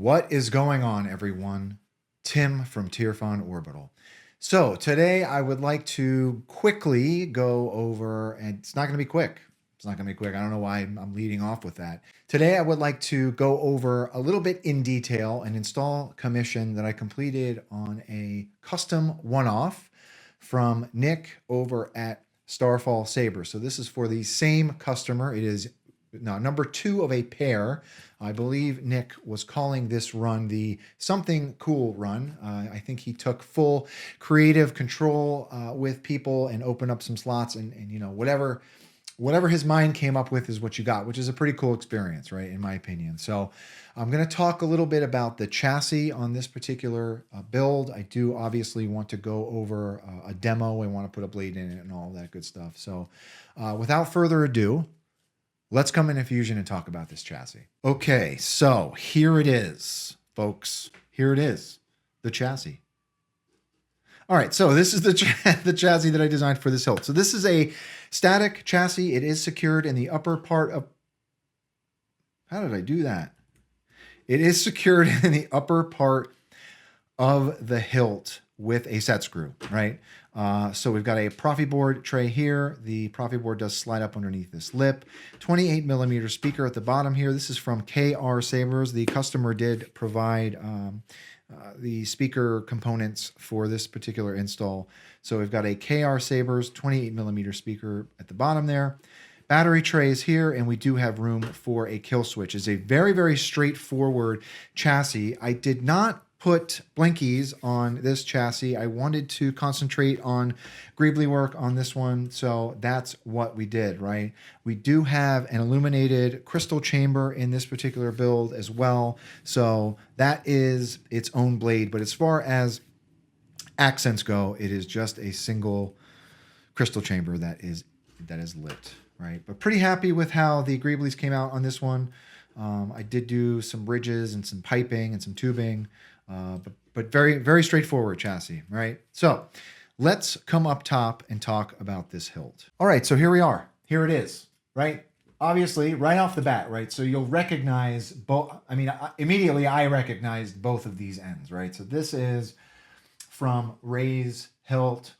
What is going on, everyone? Tim from Tierfon Orbital. So today I would like to quickly go over, and it's not going to be quick. It's not going to be quick. I don't know why I'm leading off with that. Today I would like to go over a little bit in detail an install commission that I completed on a custom one-off from Nick over at Starfall Sabers. So this is for the same customer. It is now number 2 of a pair. I believe Nick was calling this run the Something Cool run. I think he took full creative control with people and opened up some slots and you know, whatever his mind came up with is what you got, which is a pretty cool experience, right? In my opinion. So I'm going to talk a little bit about the chassis on this particular build. I do obviously want to go over a demo. I want to put a blade in it and all that good stuff. So without further ado, let's come into Fusion and talk about this chassis. Okay, so here it is, folks. Here it is, the chassis. All right, so this is the chassis that I designed for this hilt. So this is a static chassis. It is secured in the upper part of... How did I do that? It is secured in the upper part of the hilt with a set screw, right? So we've got a Proffie board tray here. The Proffie board does slide up underneath this lip. 28 millimeter speaker at the bottom here. This is from KR Sabers. The customer did provide the speaker components for this particular install. So we've got a KR Sabers 28 millimeter speaker at the bottom there. Battery tray is here, and we do have room for a kill switch. It's a very, very straightforward chassis. I did not put blinkies on this chassis. I wanted to concentrate on greebly work on this one, so that's what we did, right? We do have an illuminated crystal chamber in this particular build as well, so that is its own blade, but as far as accents go, it is just a single crystal chamber that is lit, right? But pretty happy with how the greeblies came out on this one. I did do some bridges and some piping and some tubing, but very, very straightforward chassis, right? So let's come up top and talk about this hilt. All right, so here we are. Here it is, right? Obviously, right off the bat, right? So you'll recognize both. I mean, immediately I recognized both of these ends, right? So this is from Ray's hilt.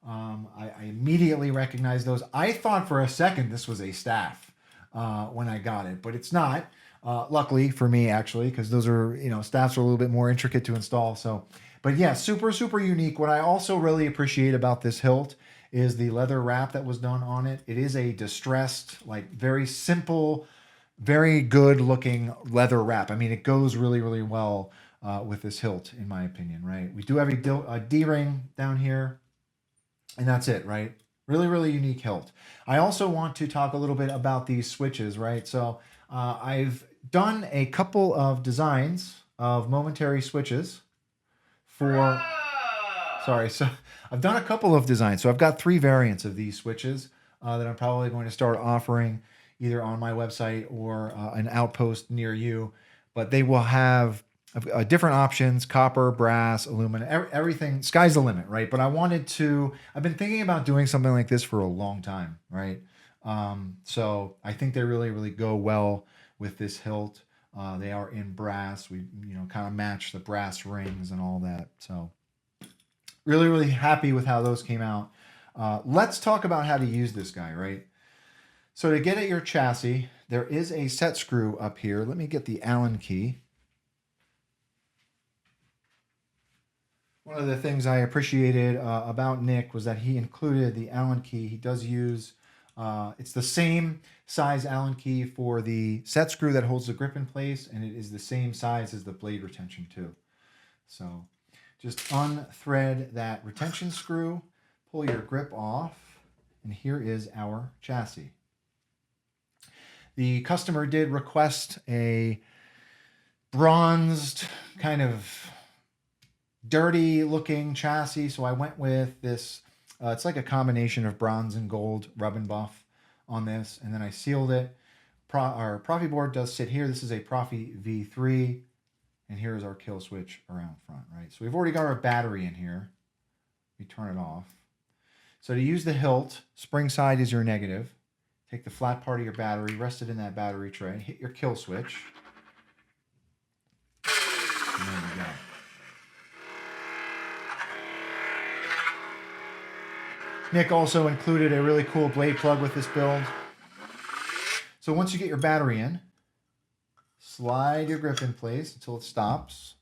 I immediately recognized those. I thought for a second this was a staff when I got it, but it's not. Luckily for me, actually, because those are, you know, staffs are a little bit more intricate to install. So, but yeah, super, super unique. What I also really appreciate about this hilt is the leather wrap that was done on it. It is a distressed, like very simple, very good looking leather wrap. I mean, it goes really, really well with this hilt, in my opinion, right? We do have a D-ring down here, and that's it, right? Really, really unique hilt. I also want to talk a little bit about these switches, right? So I've done a couple of designs of momentary switches for... Sorry, so I've done a couple of designs. So I've got 3 variants of these switches that I'm probably going to start offering either on my website or an outpost near you. But they will have different options: copper, brass, aluminum, everything. Sky's the limit, right? But I've been thinking about doing something like this for a long time, right? So I think they really, really go well with this hilt. They are in brass. We, you know, kind of match the brass rings and all that. So really, really happy with how those came out. Let's talk about how to use this guy, right? So to get at your chassis, there is a set screw up here. Let me get the Allen key. One of the things I appreciated about Nick was that he included the Allen key. He does use, it's the same size Allen key for the set screw that holds the grip in place, and it is the same size as the blade retention too. So just unthread that retention screw, pull your grip off, and here is our chassis. The customer did request a bronzed, kind of dirty looking chassis, so I went with this. It's like a combination of bronze and gold rub and buff on this, and then I sealed it. Our Proffie board does sit here. This is a Proffie V3, and here's our kill switch around front, right? So we've already got our battery in here. We turn it off. So to use the hilt, spring side is your negative. Take the flat part of your battery, rest it in that battery tray, hit your kill switch. Nick also included a really cool blade plug with this build. So once you get your battery in, slide your grip in place until it stops,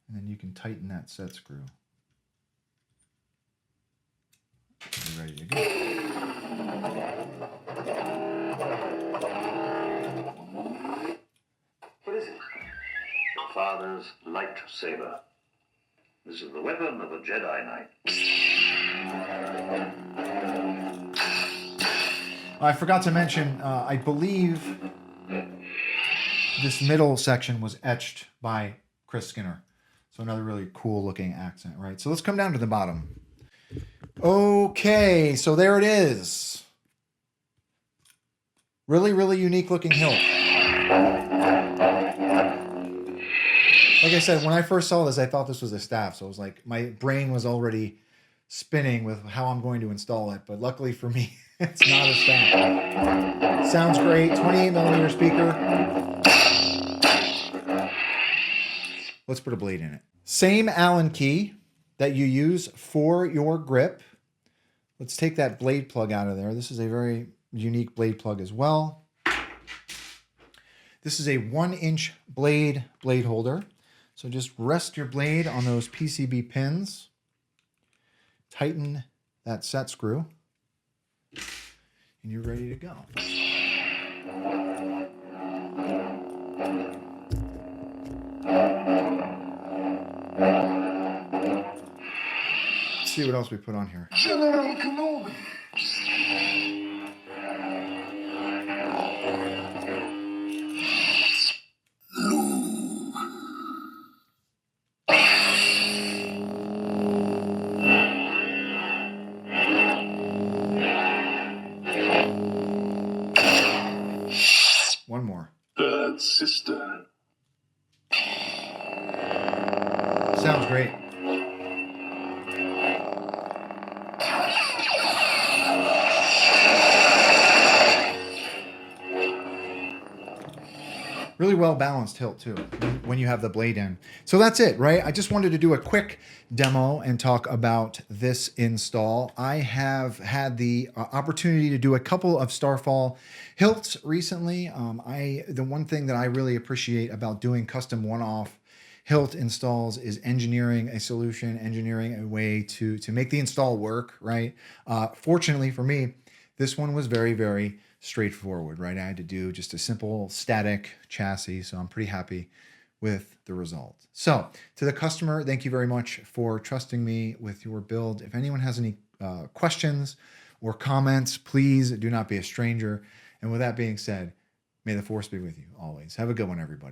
and then you can tighten that set screw. You're ready to go. What is it? Father's light saber. This is the weapon of a Jedi Knight. I forgot to mention, I believe this middle section was etched by Chris Skinner. So another really cool looking accent, right? So let's come down to the bottom. Okay, so there it is. Really, really unique looking hilt. Like I said, when I first saw this, I thought this was a staff. So it was like, my brain was already spinning with how I'm going to install it. But luckily for me, it's not a staff. Sounds great. 28mm speaker. Let's put a blade in it. Same Allen key that you use for your grip. Let's take that blade plug out of there. This is a very unique blade plug as well. This is a 1-inch blade holder. So just rest your blade on those PCB pins. Tighten that set screw. And you're ready to go. Let's see what else we put on here. General Kenobi. One more. Third sister. Sounds great. Really well balanced hilt too when you have the blade in. So that's it, right? I just wanted to do a quick demo and talk about this install. I have had the opportunity to do a couple of Starfall hilts recently. The one thing that I really appreciate about doing custom one-off hilt installs is engineering a solution, engineering a way to make the install work, right? Fortunately for me, this one was very, very straightforward, right? I had to do just a simple static chassis, so I'm pretty happy with the result. So to the customer, thank you very much for trusting me with your build. If anyone has any questions or comments, please do not be a stranger. And with that being said, may the force be with you always. Have a good one, everybody.